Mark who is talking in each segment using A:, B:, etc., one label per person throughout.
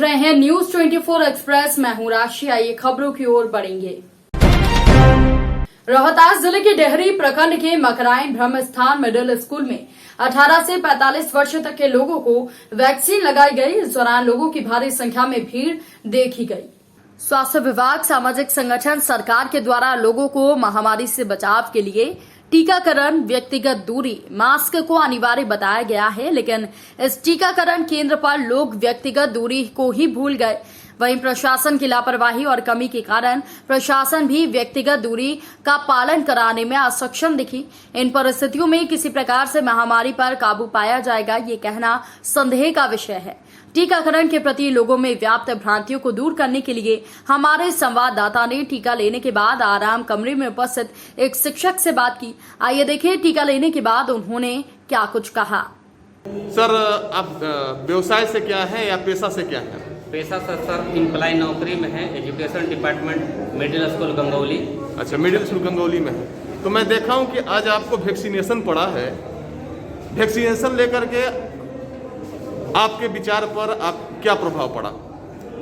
A: रहे हैं news 24 express. मैं हूं राशि। आइए खबरों की ओर बढ़ेंगे। रोहतास जिले के डेहरी प्रखंड के मकराइन ब्रह्मस्थान मिडिल स्कूल में 18 से 45 वर्ष तक के लोगों को वैक्सीन लगाई गई। इस दौरान लोगों की भारी संख्या में भीड़ देखी गई। स्वास्थ्य विभाग, सामाजिक संगठन, सरकार के द्वारा लोगों को महामारी से बचाव के लिए टीकाकरण, व्यक्तिगत दूरी, मास्क को अनिवार्य बताया गया है, लेकिन इस टीकाकरण केंद्र पर लोग व्यक्तिगत दूरी को ही भूल गए। वहीं प्रशासन की लापरवाही और कमी के कारण प्रशासन भी व्यक्तिगत दूरी का पालन कराने में असक्षम दिखी। इन परिस्थितियों में किसी प्रकार से महामारी पर काबू पाया जाएगा, ये कहना संदेह का विषय है। टीकाकरण के प्रति लोगों में व्याप्त भ्रांतियों को दूर करने के लिए हमारे संवाददाता ने टीका लेने के बाद आराम कमरे में उपस्थित एक शिक्षक से बात की। आइए देखें टीका लेने के बाद उन्होंने क्या कुछ कहा।
B: सर, आप व्यवसाय से क्या है या पेशा से क्या है?
C: पेशा सर एम्प्लॉय नौकरी में है, education department, middle school Gangauli.
B: अच्छा, मिडिल स्कूल गंगौली में है। तो मैं देखा हूँ कि आज आपको वैक्सीनेशन पड़ा है। वैक्सीनेशन लेकर के आपके विचार पर आप क्या प्रभाव पड़ा?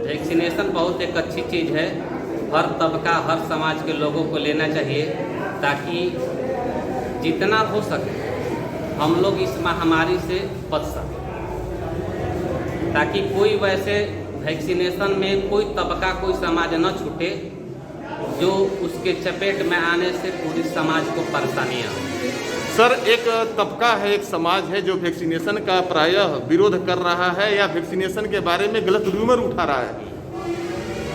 C: वैक्सीनेशन बहुत एक अच्छी चीज़ है। हर तबका, हर समाज के लोगों को लेना चाहिए ताकि जितना हो सके हम लोग इस महामारी से बच सकें, ताकि कोई वैसे वैक्सीनेशन में कोई तबका, कोई समाज न छूटे जो उसके चपेट में आने से पूरी समाज को परेशानियाँ हो।
B: सर, एक तबका है, एक समाज है जो वैक्सीनेशन का प्रायः विरोध कर रहा है या वैक्सीनेशन के बारे में गलत रूमर उठा रहा है।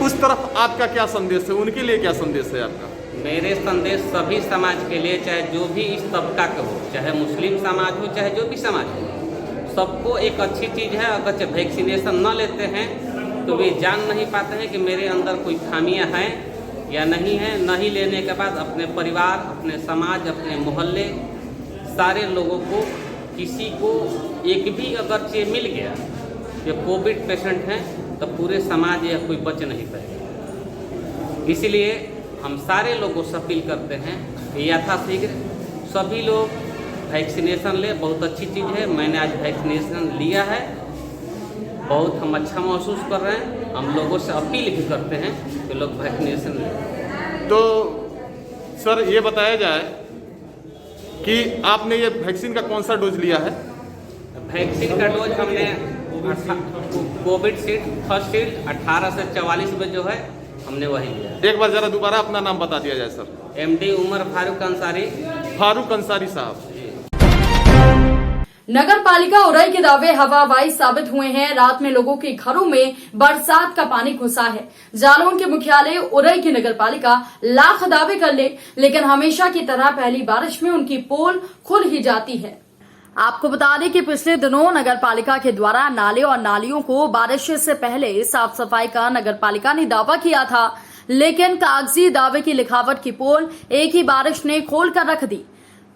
B: उस तरफ आपका क्या संदेश है? उनके लिए क्या संदेश है आपका?
C: मेरे संदेश सभी समाज के लिए, चाहे जो भी इस तबका के हो, चाहे मुस्लिम समाज हो, चाहे जो भी समाज हो, सबको एक अच्छी चीज़ है। अगर वैक्सीनेशन न लेते हैं तो वे जान नहीं पाते हैं कि मेरे अंदर कोई खामियां हैं या नहीं है। नहीं लेने के बाद अपने परिवार, अपने समाज, अपने मोहल्ले, सारे लोगों को, किसी को एक भी अगर ये मिल गया कि कोविड पेशेंट हैं तो पूरे समाज या कोई बच नहीं पाएगा। इसीलिए हम सारे लोगों से अपील करते हैं कि यथाशीघ्र सभी लोग वैक्सीनेशन ले। बहुत अच्छी चीज़ है। मैंने आज वैक्सीनेशन लिया है, बहुत हम अच्छा महसूस कर रहे हैं। हम लोगों से अपील भी करते हैं कि लोग वैक्सीनेशन लें।
B: तो सर, ये बताया जाए कि आपने ये वैक्सीन का कौन सा डोज लिया है?
C: वैक्सीन का डोज हमने कोविड फर्स्ट शील्ड 18 से 44 में जो है हमने वही लिया।
B: एक बार जरा दोबारा अपना नाम बता दिया जाए सर।
C: MD उमर फारूक अंसारी।
B: फारूक अंसारी साहब।
A: नगर पालिका उरई के दावे हवाबाजी साबित हुए हैं। रात में लोगों के घरों में बरसात का पानी घुसा है। जालौन के मुख्यालय उरई की नगर पालिका लाख दावे कर ले, लेकिन हमेशा की तरह पहली बारिश में उनकी पोल खुल ही जाती है। आपको बता दें कि पिछले दिनों नगर पालिका के द्वारा नाले और नालियों को बारिश से पहले साफ सफाई का नगर पालिका ने दावा किया था, लेकिन कागजी दावे की लिखावट की पोल एक ही बारिश ने खोल कर रख दी।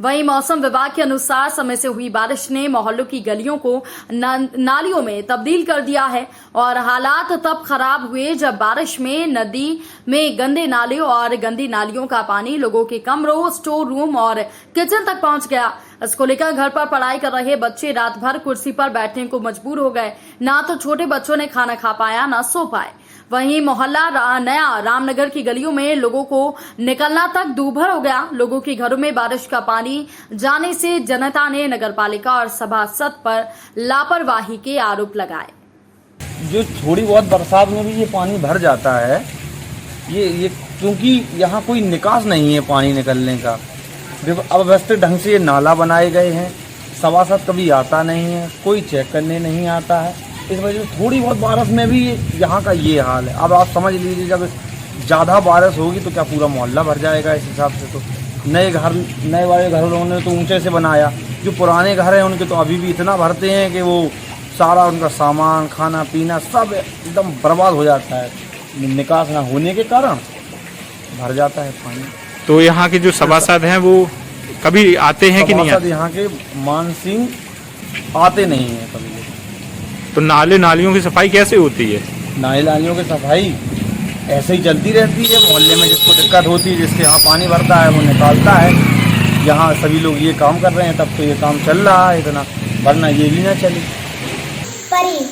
A: वहीं मौसम विभाग के अनुसार समय से हुई बारिश ने मोहल्लों की गलियों को नालियों में तब्दील कर दिया है और हालात तब खराब हुए जब बारिश में नदी में गंदे नालियों और गंदी नालियों का पानी लोगों के कमरों, स्टोर रूम और किचन तक पहुंच गया। इसको लेकर घर पर पढ़ाई कर रहे बच्चे रात भर कुर्सी पर बैठने को मजबूर हो गए। ना तो छोटे बच्चों ने खाना खा पाया, ना सो पाए। वहीं मोहल्ला नया रामनगर की गलियों में लोगों को निकलना तक दूभर हो गया। लोगों के घरों में बारिश का पानी जाने से जनता ने नगरपालिका और सभासद पर लापरवाही के आरोप लगाए।
D: जो थोड़ी बहुत बरसात में भी ये पानी भर जाता है, ये क्योंकि यहाँ कोई निकास नहीं है पानी निकलने का। अव्यवस्थित ढंग से ये नाला बनाए गए हैं। सभासद कभी आता नहीं है, कोई चेक करने नहीं आता है। इस वजह से थोड़ी बहुत बारिश में भी यहाँ का ये हाल है। अब आप समझ लीजिए, जब ज़्यादा बारिश होगी तो क्या पूरा मोहल्ला भर जाएगा। इस हिसाब से तो नए वाले घरों ने तो ऊंचे से बनाया, जो पुराने घर हैं उनके तो अभी भी इतना भरते हैं कि वो सारा उनका सामान, खाना पीना सब एकदम बर्बाद हो जाता है। निकास ना होने के कारण भर जाता है पानी।
E: तो यहाँ के जो सभासद हैं वो कभी आते हैं कि नहीं आते?
D: यहाँ के मान सिंह आते नहीं हैं कभी।
E: तो नाले नालियों की सफाई कैसे होती है?
D: नाले नालियों की सफाई ऐसे ही चलती रहती है। मोहल्ले में जिसको दिक्कत होती है, जिसके यहाँ पानी भरता है, वो निकालता है। यहाँ सभी लोग ये काम कर रहे हैं, तब तो ये काम चल रहा है इतना, वरना ये भी ना चले।
F: परी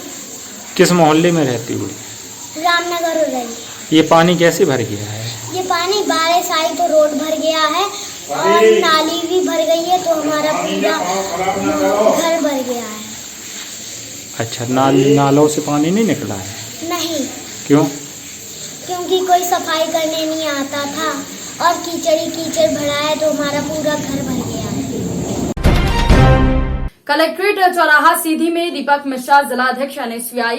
E: किस मोहल्ले में रहती हो?
F: रामनगर उरई।
E: ये पानी कैसे भर गया है?
F: ये पानी बारिश आई तो रोड भर गया है और नाली भी भर गई है, तो हमारा पूरा घर भर गया है।
E: अच्छा, नालों से पानी नहीं निकला है?
F: नहीं,
E: क्यों?
F: क्योंकि कोई सफाई करने नहीं आता था और कीचड़ ही कीचड़ भरा है, तो हमारा पूरा घर भर गया है।
A: कलेक्ट्रेट चौराहा सीधी में दीपक मिश्रा जिलाध्यक्ष NSCI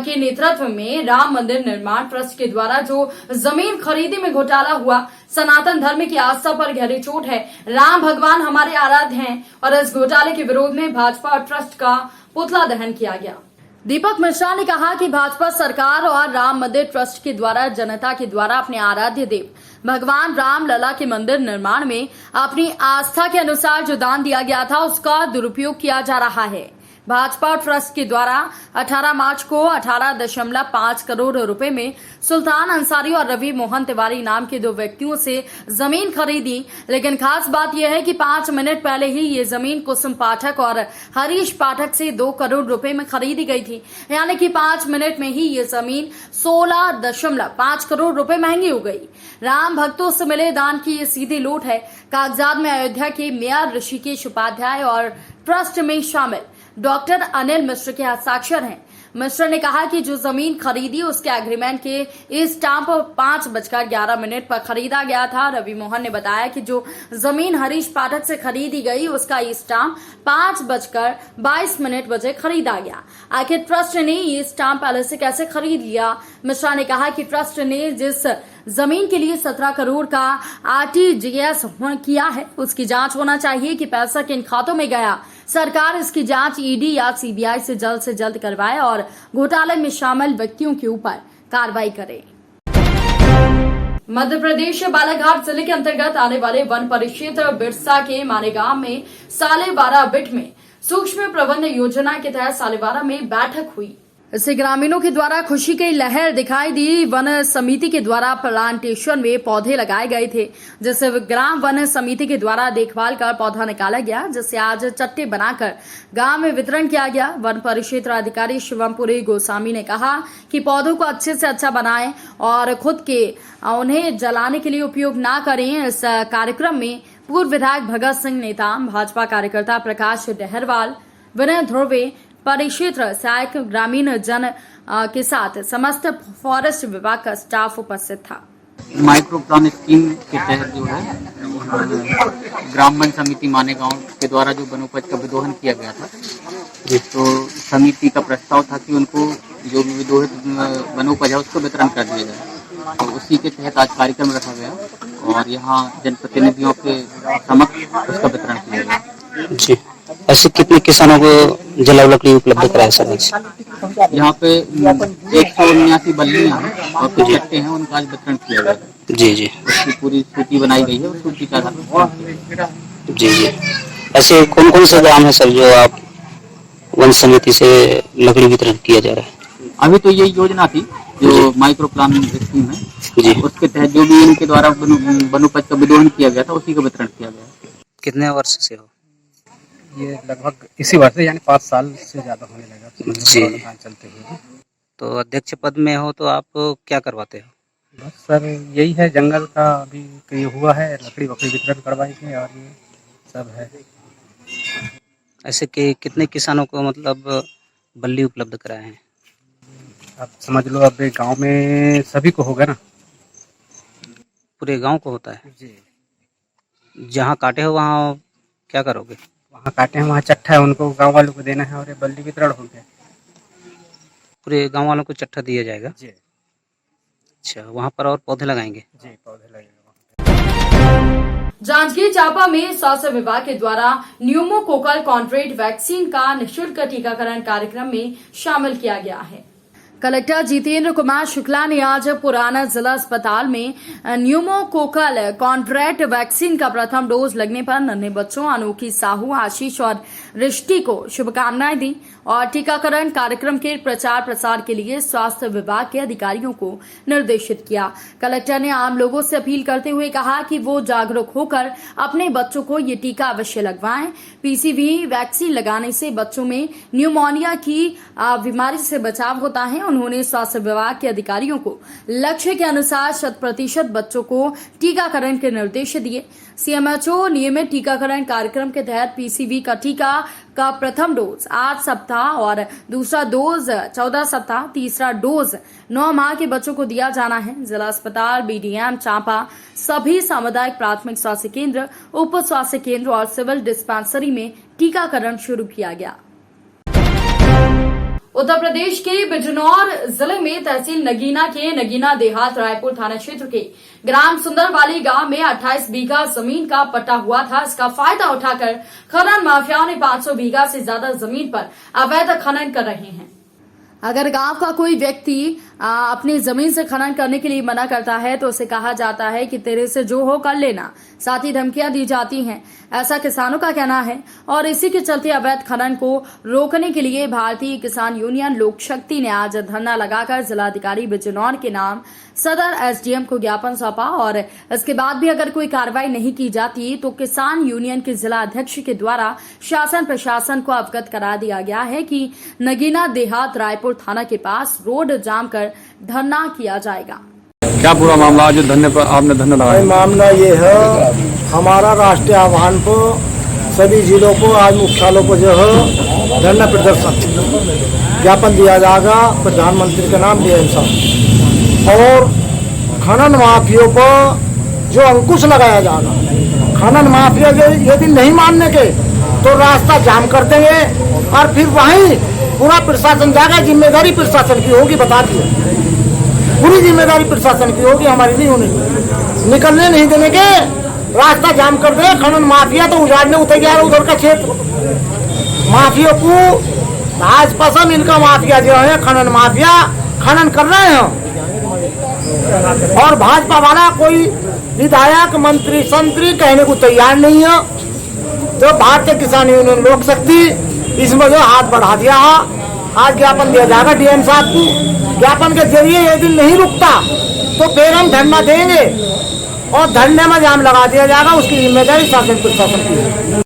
A: के नेतृत्व में राम मंदिर निर्माण ट्रस्ट के द्वारा जो जमीन खरीदी में घोटाला हुआ, सनातन धर्म की आस्था पर गहरी चोट है। राम भगवान हमारे आराध्य हैं और इस घोटाले के विरोध में भाजपा ट्रस्ट का पुतला दहन किया गया। दीपक मिश्रा ने कहा कि भाजपा सरकार और राम मंदिर ट्रस्ट के द्वारा जनता के द्वारा अपने आराध्य देव भगवान राम लला के मंदिर निर्माण में अपनी आस्था के अनुसार जो दान दिया गया था उसका दुरुपयोग किया जा रहा है। भाजपा ट्रस्ट के द्वारा 18 मार्च को 18.5 करोड़ रुपए में सुल्तान अंसारी और रवि मोहन तिवारी नाम के 2 व्यक्तियों से जमीन खरीदी, लेकिन खास बात यह है कि 5 मिनट पहले ही ये जमीन कुसुम पाठक और हरीश पाठक से 2 करोड़ रुपए में खरीदी गई थी। यानी कि 5 मिनट में ही ये जमीन 16.5 करोड़ रुपए महंगी हो गई। राम भक्तों से मिले दान की ये सीधी लूट है। कागजात में अयोध्या के मेयर ऋषिकेश उपाध्याय और ट्रस्ट में शामिल डॉक्टर अनिल मिश्र के हस्ताक्षर हैं। मिश्र ने कहा कि जो जमीन खरीदी उसके एग्रीमेंट के स्टाम्प 5:11 पर खरीदा गया था। रवि मोहन ने बताया कि जो जमीन हरीश पाठक से खरीदी गई उसका स्टाम्प 5:22 बजे खरीदा गया। आखिर ट्रस्ट ने ये स्टाम्प पहले से कैसे खरीद लिया? मिश्रा ने कहा कि ट्रस्ट ने जिस जमीन के लिए 17 करोड़ का RTGS किया है उसकी जांच होना चाहिए कि पैसा किन खातों में गया। सरकार इसकी जांच ED या CBI से जल्द करवाए और घोटाले में शामिल व्यक्तियों के ऊपर कार्रवाई करे। मध्य प्रदेश बालाघाट जिले के अंतर्गत आने वाले वन परिक्षेत्र बिरसा के मानेगांव में सालेवारा बिट में सूक्ष्म प्रबंध योजना के तहत सालेवारा में बैठक हुई। इससे ग्रामीणों के द्वारा खुशी की लहर दिखाई दी। वन समिति के द्वारा प्लांटेशन में पौधे लगाए गए थे, जिससे ग्राम वन समिति के द्वारा देखभाल कर पौधा निकाला गया, जिससे आज चट्टे बनाकर गांव में वितरण किया गया। वन परिक्षेत्र अधिकारी शिवमपुरी गोस्वामी ने कहा कि पौधों को अच्छे से अच्छा बनाएं और खुद के उन्हें जलाने के लिए उपयोग ना करें। इस कार्यक्रम में पूर्व विधायक भगत सिंह नेता, भाजपा कार्यकर्ता प्रकाश डहरवाल, विनय ध्रुवे, परिक्षेत्र सहायक ग्रामीण जन के साथ समस्त फॉरेस्ट विभाग का स्टाफ उपस्थित था।
G: माइक्रो प्लान स्कीम के तहत जो है ग्राम वन समिति मानेगांव के द्वारा जो वनोपज का विदोहन किया गया था, तो समिति का प्रस्ताव था कि उनको जो भी विदोहित वनोपज है उसको वितरण कर दिया जाए। तो उसी के तहत आज कार्यक्रम रखा गया और यहाँ जनप्रतिनिधियों के समक्ष उसका वितरण किया गया।
H: जी, ऐसे कितने किसानों को जलाऊ लकड़ी उपलब्ध कराया सर?
G: यहाँ पे 179 बल्लियाँ हैं और कुछ चट्टे हैं, उनका आज वितरण किया गया।
H: जी जी,
G: उसकी पूरी सूची बनाई गई है, उस सूची का
H: जी जी। ऐसे कौन कौन से ग्राम है सर जो आप वन समिति से लकड़ी वितरण किया जा रहा है?
G: अभी तो यही योजना थी जो माइक्रो प्लान स्कीम है
H: जी,
G: उसके तहत जो भी इनके द्वारा वनोपज का विदोहन किया गया था उसी का वितरण किया गया।
H: कितने वर्ष से हो?
I: ये लगभग इसी वर्ष यानी 5 साल से ज्यादा होने लगा
H: जी।
I: चलते हुए।
H: तो अध्यक्ष पद में हो तो आप क्या करवाते हो?
I: बस सर यही है, जंगल का अभी ये हुआ है, लकड़ी वकड़ी वितरण करवाएंगे और ये सब है।
H: ऐसे कि कितने किसानों को मतलब बल्ली उपलब्ध कराए हैं?
I: अब समझ लो, अब गांव में सभी को होगा ना।
H: पूरे गांव को होता है?
I: जी।
H: जहाँ काटे हो वहाँ क्या करोगे?
I: वहाँ काटे हैं, वहाँ चट्टा है, उनको गांव वालों को देना है और ये बल्ली वितरण हो गया।
H: पूरे गांव वालों को चट्टा दिया जाएगा?
I: जी।
H: अच्छा, वहाँ पर और पौधे लगाएंगे?
I: जी, पौधे लगेगा।
A: जांजगीर चांपा में स्वास्थ्य विभाग के द्वारा न्यूमोकोकल कॉन्ट्रेक्ट वैक्सीन का निःशुल्क टीकाकरण कार्यक्रम में शामिल किया गया है। कलेक्टर जितेंद्र कुमार शुक्ला ने आज पुराना जिला अस्पताल में न्यूमोकोकल कॉन्ट्रैक्ट वैक्सीन का प्रथम डोज लगने पर नन्हे बच्चों अनोखी साहू, आशीष और रिष्टि को शुभकामनाएं दी और टीकाकरण कार्यक्रम के प्रचार प्रसार के लिए स्वास्थ्य विभाग के अधिकारियों को निर्देशित किया। कलेक्टर ने आम लोगों से अपील करते हुए कहा कि वो जागरूक होकर अपने बच्चों को ये टीका अवश्य लगवाएं। पीसीवी वैक्सीन लगाने से बच्चों में न्यूमोनिया की बीमारी से बचाव होता है। उन्होंने स्वास्थ्य विभाग के अधिकारियों को लक्ष्य के अनुसार 100% बच्चों को टीकाकरण के निर्देश दिए। सीएमएचओ नियमित टीकाकरण कार्यक्रम के तहत पीसीवी का टीका का प्रथम डोज 8 सप्ताह और दूसरा डोज 14 सप्ताह, तीसरा डोज 9 माह के बच्चों को दिया जाना है। जिला अस्पताल, बीडीएम चांपा, सभी सामुदायिक प्राथमिक स्वास्थ्य केंद्र, उप स्वास्थ्य केंद्र और सिविल डिस्पेंसरी में टीकाकरण शुरू किया गया। उत्तर प्रदेश के बिजनौर जिले में तहसील नगीना के नगीना देहात रायपुर थाना क्षेत्र के ग्राम सुंदरवाली गांव में 28 बीघा जमीन का पट्टा हुआ था। इसका फायदा उठाकर खनन माफियाओं ने 500 बीघा से ज्यादा जमीन पर अवैध खनन कर रहे हैं। अगर गांव का कोई व्यक्ति अपनी जमीन से खनन करने के लिए मना करता है तो उसे कहा जाता है कि तेरे से जो हो कर लेना, साथ ही धमकियां दी जाती हैं, ऐसा किसानों का कहना है। और इसी के चलते अवैध खनन को रोकने के लिए भारतीय किसान यूनियन लोक शक्ति ने आज धरना लगाकर जिलाधिकारी बिजनौर के नाम सदर एसडीएम को ज्ञापन सौंपा और इसके बाद भी अगर कोई कार्रवाई नहीं की जाती तो किसान यूनियन के जिला अध्यक्ष के द्वारा शासन प्रशासन को अवगत करा दिया गया है कि नगीना देहात रायपुर थाना के पास रोड जाम कर धरना किया जाएगा।
D: क्या पूरा मामला आज आपने धरना लगाया?
J: मामला ये है, हमारा राष्ट्रीय आह्वान को सभी जिलों को आज मुख्यालयों को जो है धरना प्रदर्शन ज्ञापन दिया जाएगा प्रधानमंत्री के नाम डीएम साहब, और खनन माफियों पर जो अंकुश लगाया जाएगा। खनन माफिया यदि नहीं मानने के तो रास्ता जाम कर देंगे और फिर वहीं पूरा प्रशासन जाएगा। जिम्मेदारी प्रशासन की होगी, बता दिए, पूरी जिम्मेदारी प्रशासन की होगी, हमारी नहीं होनी। निकलने नहीं देने के, रास्ता जाम कर दे। खनन माफिया तो उजाड़ने उतर गया उधर का क्षेत्र। माफिया को भाजपा इनका माफिया जो है खनन माफिया खनन कर रहे हैं, और भाजपा वाला कोई विधायक मंत्री संतरी कहने को तैयार नहीं है। तो भारतीय किसान यूनियन लोक शक्ति इसमें जो हाथ बढ़ा दिया है। आज ज्ञापन दिया जाएगा डीएम साहब को। ज्ञापन के जरिए यदि नहीं रुकता तो फिर हम धरना देंगे और धरने में जाम लगा दिया जाएगा। उसकी जिम्मेदारी शासन प्रशासन की है।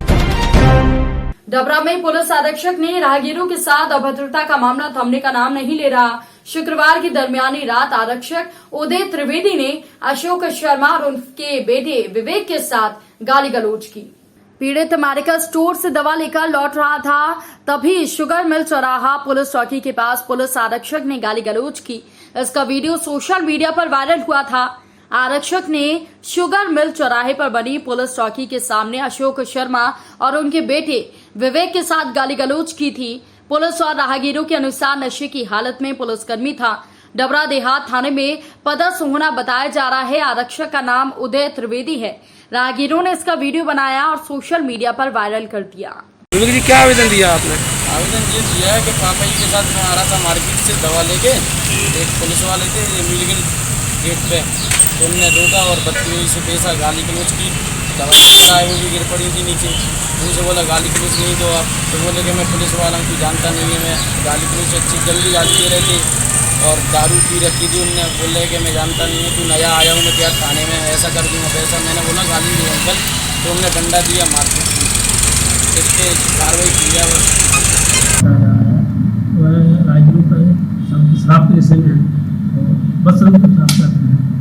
A: डबरा में पुलिस अधीक्षक ने राहगीरों के साथ अभद्रता का मामला थमने का नाम नहीं ले रहा। शुक्रवार की दरमियानी रात आरक्षक उदय त्रिवेदी ने अशोक शर्मा और उनके बेटे विवेक के साथ गाली गलौज की। पीड़ित मेडिकल स्टोर से दवा लेकर लौट रहा था, तभी शुगर मिल चौराहा पुलिस चौकी के पास पुलिस आरक्षक ने गाली गलौज की। इसका वीडियो सोशल मीडिया पर वायरल हुआ था। आरक्षक ने शुगर मिल चौराहे पर बनी पुलिस चौकी के सामने अशोक शर्मा और उनके बेटे विवेक के साथ गाली गलौज की थी। पुलिस और राहगीरों के अनुसार नशे की हालत में पुलिसकर्मी था। डबरा देहात थाने में पदस्थ होना बताया जा रहा है। आरक्षक का नाम उदय त्रिवेदी है। राहगीरों ने इसका वीडियो बनाया और सोशल मीडिया पर वायरल कर दिया।
D: विवेक जी, क्या आवेदन दिया आपने?
K: आवेदन ये दिया है कि पापा जी के साथ मैं आ रहा था मार्केट से दवा लेके, एक पुलिस वाले थे मिलगिल गेट पे, तो उनने रोका और बदतमीजी से पेशा गाली गलौज की। दवा आए वो भी गिर पड़ी थी नीचे। मुझे बोला गाली गलौज नहीं दो आप, तो बोले कि मैं पुलिस वाला को जानता नहीं है, मैं गाली गलौज अच्छी जल्दी गाली दे रहे थे और दारू पी रखी थी। उनने बोले कि मैं जानता नहीं हूँ, तू नया आया हूँ, मैं क्या थाने में ऐसा कर दूँगा वैसा। मैंने बोला गाली नहीं अंकल, तो उन्होंने डंडा दिया मारपीट की, इस पर कार्रवाई किया।
L: राजगुरु का शराब के जैसे बस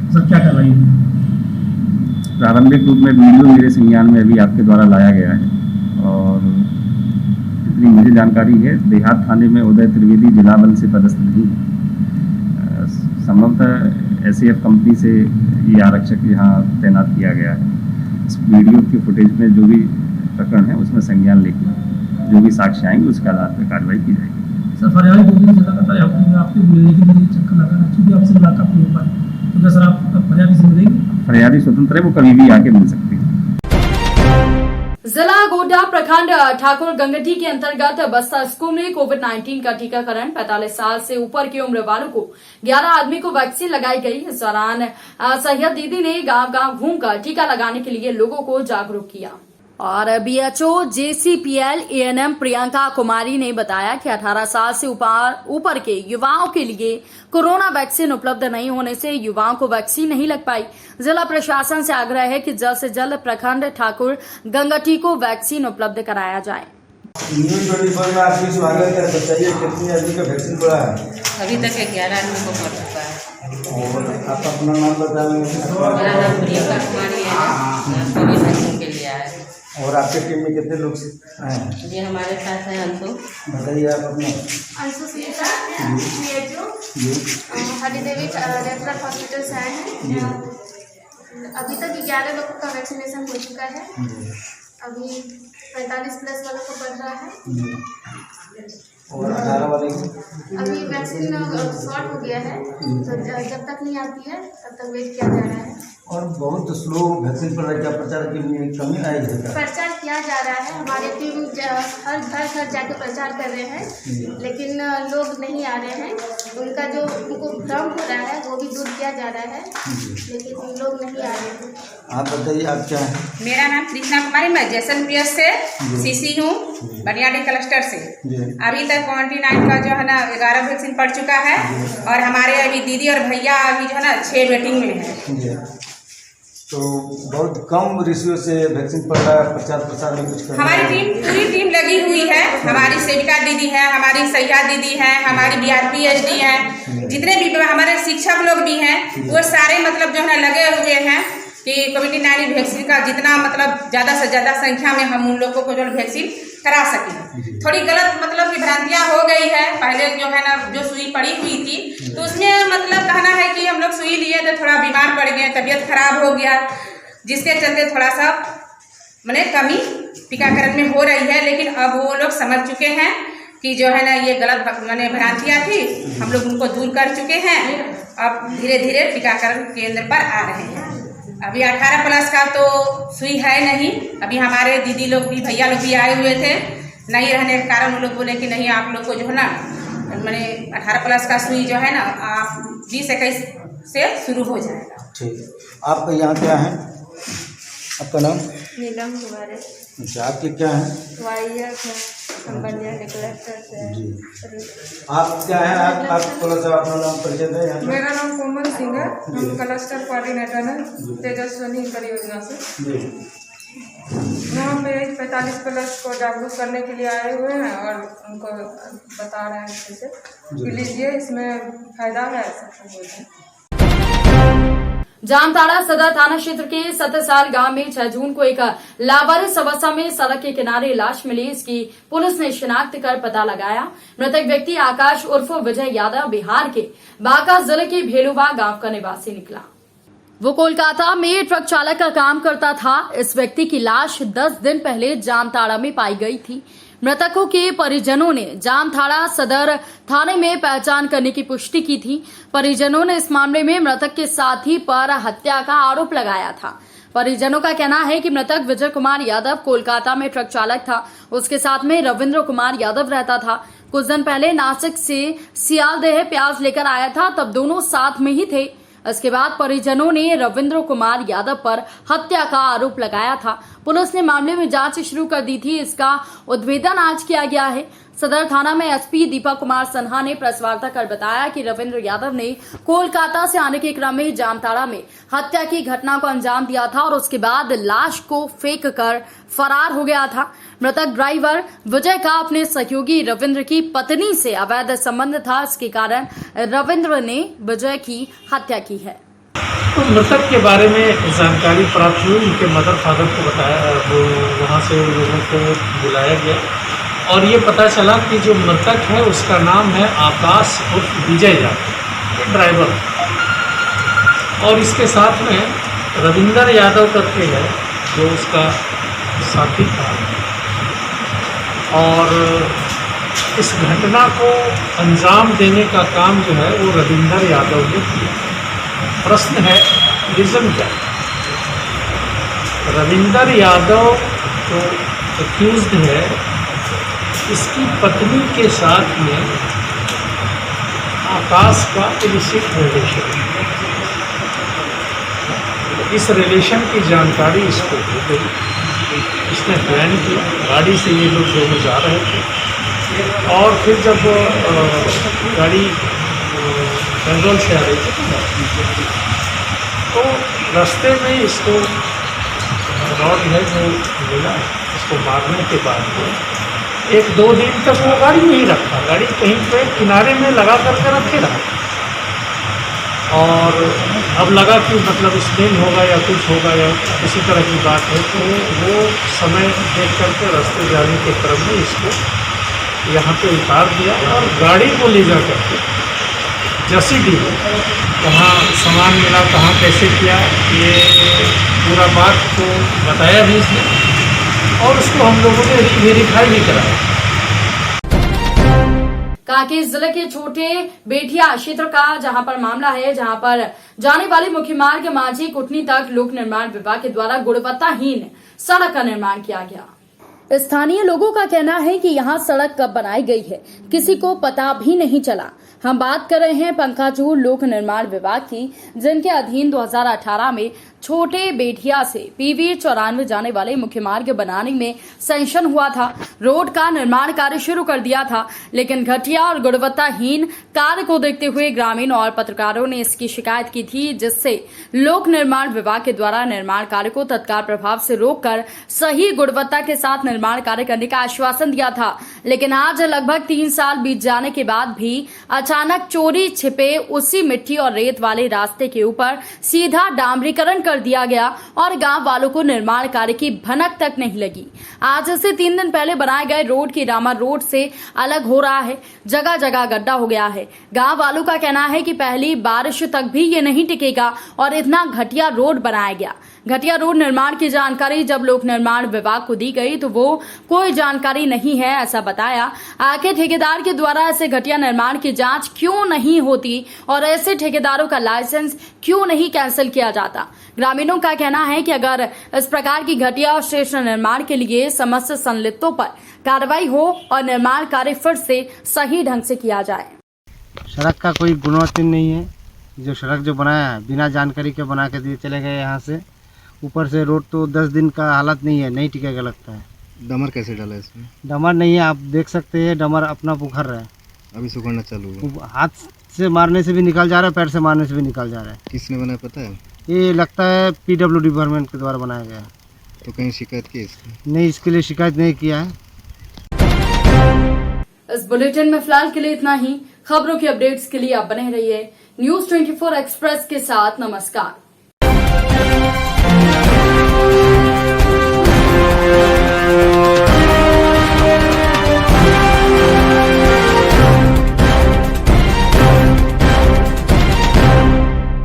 L: सर क्या कार्रवाई?
M: प्रारंभिक रूप में वीडियो मेरे संज्ञान में अभी आपके द्वारा लाया गया है और जितनी मुझे जानकारी है देहात थाने में उदय त्रिवेदी जिला बल से पदस्थ नहीं है। संभवतः एसएएफ कंपनी से ये आरक्षक यहाँ तैनात किया गया है। इस वीडियो के फुटेज में जो भी प्रकरण है उसमें संज्ञान लेकर जो भी साक्ष्य आएंगे उसके आधार पर कार्रवाई की जाएगी।
L: सर फरियादी 2 दिन से लगातार आपके मिलने के लिए चक्कर लगाना, चूँकि आपसे मुलाकात नहीं हो पाई, तो क्या सर आप फरियादी से मिलेंगे?
M: फरियादी स्वतंत्र है, वो कभी भी आके मिल सकती है।
A: जिला गोड्डा प्रखंड ठाकुर गंगटी के अंतर्गत बस्ता स्कूल में कोविड-19 का टीकाकरण 45 साल से ऊपर की उम्र वालों को 11 आदमी को वैक्सीन लगाई गई। इस दौरान सैयद दीदी ने गांव-गांव घूमकर टीका लगाने के लिए लोगों को जागरूक किया। और बीएचओ जेसीपीएल एएनएम प्रियंका कुमारी ने बताया कि 18 साल से ऊपर के युवाओं के लिए कोरोना वैक्सीन उपलब्ध नहीं होने से युवाओं को वैक्सीन नहीं लग पाई। जिला प्रशासन से आग्रह है कि जल्द से जल्द प्रखंड ठाकुर गंगटी को वैक्सीन उपलब्ध कराया जाए।
J: न्यूज़ 24 में आपकी स्वागत है। बताइए कितनी आदमी का वैक्सीन पड़ा है?
N: अभी तक 11 आदमी को पड़ चुका है।
J: और आप अपना नाम बताएंगे?
N: मेरा नाम प्रियंका कुमारी है, कोविड वैक्सीन के लिए आया है।
J: और आपके टीम में कितने लोग आए हैं?
N: जी हमारे साथ है अंशु।
J: बताइए आप अपना।
O: Anshu Sita BHO Haridevi referral hospital से आए हैं। अभी तक 11 लोगों का वैक्सीनेशन हो चुका है। अभी 45 प्लस वालों को पड़ रहा है
J: और 18 वाले
O: अभी वैक्सीन शॉर्ट हो गया है, तो जब तक नहीं आती है तब तक वेट किया जा रहा है।
J: और बहुत स्लो वैक्सीन पड़ रहा है, क्या प्रचार की कमी आई है?
O: प्रचार किया जा रहा है, हमारी टीम हर घर जाके प्रचार कर रहे हैं, लेकिन लोग नहीं आ रहे हैं। उनका जो उनको भ्रम हो रहा है वो भी दूर किया जा रहा है, लेकिन लोग नहीं आ रहे हैं।
J: आप बताइए आप क्या है?
N: मेरा नाम कृष्णा कुमारी, मैं जैसलमेर से सीसी हूँ, बनियाडी क्लस्टर से। अभी तक 29 का जो है ना 11 वैक्सीन पड़ चुका है और हमारे अभी दीदी और भैया अभी जो है ना 6 वेटिंग में है।
J: तो बहुत कम रेशियो से वैक्सीन पड़ रहा है, प्रचार प्रसार में कुछ करना
N: हमारी पूरी टीम लगी हुई है। हमारी सेविका दीदी है, हमारी सैया दीदी है, हमारी बीआरपीएचडी है, जितने भी हमारे शिक्षक लोग भी हैं वो सारे मतलब जो है ना लगे हुए हैं कि कोविड-19 वैक्सीन का जितना मतलब ज़्यादा से ज़्यादा संख्या में हम उन लोगों को जो वैक्सीन करा सकें। थोड़ी गलत मतलब की भ्रांतियाँ हो गई है। पहले जो है ना जो सुई पड़ी हुई थी तो उसमें मतलब कहना है कि हम लोग सुई लिए तो थोड़ा बीमार पड़ गए, तबीयत खराब हो गया, जिसके चलते थोड़ा सा मैंने कमी टीकाकरण में हो रही है। लेकिन अब वो लोग समझ चुके हैं कि जो है ना ये गलत मैंने भ्रांतियाँ थी, हम लोग उनको दूर कर चुके हैं। अब धीरे धीरे टीकाकरण केंद्र पर आ रहे हैं। अभी 18 प्लस का तो सुई है नहीं। अभी हमारे दीदी लोग भी भैया लोग भी आए हुए थे, नहीं रहने के कारण वो लोग बोले कि नहीं आप लोग को जो है ना मैंने 18 प्लस का सुई जो है ना आप 20-21 से शुरू हो जाएगा।
J: ठीक। आपका यहाँ क्या है? आपका नाम?
O: नीलम कुमारी।
J: अच्छा, आपके क्या है?
O: वाइएफ है, हम बनियाडी क्लस्टर से।
J: जी। आप क्या है? आप थोड़ा सा अपना नाम परिचय दें।
P: मेरा नाम कोमल सिंह है, हम क्लस्टर कोऑर्डिनेटर हैं तेजस्वनी परियोजना से। यहाँ पे 45 प्लस को जागरूक करने के लिए आए हुए हैं और उनको बता रहे हैं अच्छे से कि लीजिए इसमें फायदा है, सब बोलते हैं।
A: जामताड़ा सदर थाना क्षेत्र के 7 गांव में 6 जून को एक लावारिस अवस्था में सड़क के किनारे लाश मिली। इसकी पुलिस ने शिनाख्त कर पता लगाया। मृतक व्यक्ति आकाश उर्फ विजय यादव बिहार के बांका जिले के भेलुवा गांव का निवासी निकला। वो कोलकाता में ट्रक चालक का काम करता था। इस व्यक्ति की लाश 10 दिन पहले जामताड़ा में पाई गई थी। मृतकों के परिजनों ने जामताड़ा सदर थाने में पहचान करने की पुष्टि की थी। परिजनों ने इस मामले में मृतक के साथी पर हत्या का आरोप लगाया था। परिजनों का कहना है कि मृतक विजय कुमार यादव कोलकाता में ट्रक चालक था। उसके साथ में रविंद्र कुमार यादव रहता था। कुछ दिन पहले नासिक से सियालदेह प्याज लेकर आया था, तब दोनों साथ में ही थे। इसके बाद परिजनों ने रविंद्र कुमार यादव पर हत्या का आरोप लगाया था। पुलिस ने मामले में जांच शुरू कर दी थी। इसका उद्भेदन आज किया गया है। सदर थाना में एसपी दीपक कुमार सिन्हा ने प्रेस वार्ता कर बताया कि रविंद्र यादव ने कोलकाता से आने के क्रम में जामताड़ा में हत्या की घटना को अंजाम दिया था और उसके बाद लाश को फेंक कर फरार हो गया था। मृतक ड्राइवर विजय का अपने सहयोगी रविंद्र की पत्नी से अवैध संबंध था। इसके कारण रविंद्र ने विजय की हत्या की है।
L: तो मृतक के बारे में जानकारी प्राप्त हुई, उनके मदर फादर को बताया, वो वहाँ से लोगों को बुलाया गया और ये पता चला कि जो मृतक है उसका नाम है आकाश उर्फ विजय यादव, ड्राइवर। और इसके साथ में रविंदर यादव करके है जो उसका साथी था। और इस घटना को अंजाम देने का काम जो है वो रविंदर यादव ने किया। प्रश्न है रीजन क्या? रविंदर यादव जो एक्यूज्ड है इसकी पत्नी के साथ में आकाश का इलिसिट रिलेशन, इस रिलेशन की जानकारी इसको हो गई। इसने प्लान किया, गाड़ी से ये लोग दोनों जा रहे थे और फिर जब गाड़ी बंगाल से आ रही थी तो रास्ते में इसको रॉड है जो मिला, इसको मारने के बाद में 1-2 दिन तक वो गाड़ी नहीं रखा, गाड़ी कहीं पे किनारे में लगा करके रखे रहा और अब लगा कि मतलब स्पिन होगा या कुछ होगा या किसी तरह की बात है, तो वो समय देख करके रास्ते जाने के क्रम में इसको यहाँ पे उतार दिया और गाड़ी को ले जा करके जसीडी कहाँ सामान मिला, कहाँ कैसे किया, ये पूरा बात को बताया भी इसने और उसको हम लोगों ने वेरीफाई भी कराया।
A: कांकेर जिले के छोटे बेटिया क्षेत्र का जहां पर मामला है, जहां पर जाने वाले मुख्य मार्ग माझी कुटनी तक लोक निर्माण विभाग के द्वारा गुणवत्ताहीन सड़क का निर्माण किया गया। स्थानीय लोगों का कहना है कि यहां सड़क कब बनाई गई है किसी को पता भी नहीं चला। हम बात कर रहे हैं पंखाजूर लोक निर्माण विभाग की, जिनके अधीन 2018 में छोटे बेटिया से पीवी 94 जाने वाले मुख्य मार्ग बनाने में सैंक्शन हुआ था। रोड का निर्माण कार्य शुरू कर दिया था, लेकिन घटिया और गुणवत्ताहीन कार्य को देखते हुए ग्रामीण और पत्रकारों ने इसकी शिकायत की थी, जिससे लोक निर्माण विभाग के द्वारा निर्माण कार्य को तत्काल प्रभाव से रोककर सही गुणवत्ता के साथ निर्माण कार्य करने का आश्वासन दिया था। लेकिन आज लगभग 3 साल बीत जाने के बाद भी अचानक चोरी छिपे उसी मिट्टी और रेत वाले रास्ते के ऊपर सीधा डामरीकरण कर दिया गया और गांव वालों को निर्माण कार्य की भनक तक नहीं लगी। आज से 3 दिन पहले बनाए गए रोड की रामा रोड से अलग हो रहा है, जगह जगह गड्ढा हो गया है। गांव वालों का कहना है कि पहली बारिश तक भी ये नहीं टिकेगा और इतना घटिया रोड बनाया गया। घटिया रोड निर्माण की जानकारी जब लोक निर्माण विभाग को दी गई तो वो कोई जानकारी नहीं है ऐसा बताया। आखिर ठेकेदार के द्वारा ऐसे घटिया निर्माण की जांच क्यों नहीं होती और ऐसे ठेकेदारों का लाइसेंस क्यों नहीं कैंसिल किया जाता। ग्रामीणों का कहना है कि अगर इस प्रकार की घटिया और श्रेष्ठ निर्माण के लिए समस्त संलिप्तों पर कार्रवाई हो और निर्माण कार्य फिर से सही ढंग से किया जाए।
J: सड़क का कोई गुणवत्ता नहीं है, जो सड़क जो बनाया है बिना जानकारी के बना के दिए चले गए। यहाँ से ऊपर से रोड तो 10 दिन का हालत नहीं है, नहीं टिकेगा लगता है।
Q: डमर कैसे डाला है इसमें?
J: डमर नहीं है, आप देख सकते हैं डमर अपना बुखर रहा है,
Q: अभी सुखड़ना चालू है।
J: हाथ से मारने से भी निकल जा रहा है, पैर से मारने से भी निकल जा रहा है।
Q: किसने बनाया पता है?
J: ये लगता है PWD डिपार्टमेंट के द्वारा बनाया गया है।
Q: तो कहीं शिकायत की इसकी?
J: नहीं, इसके लिए शिकायत नहीं किया है।
A: इस बुलेटिन में फिलहाल के लिए इतना ही। खबरों की अपडेट्स के लिए आप बने रहिए न्यूज़ 24 एक्सप्रेस के साथ। नमस्कार।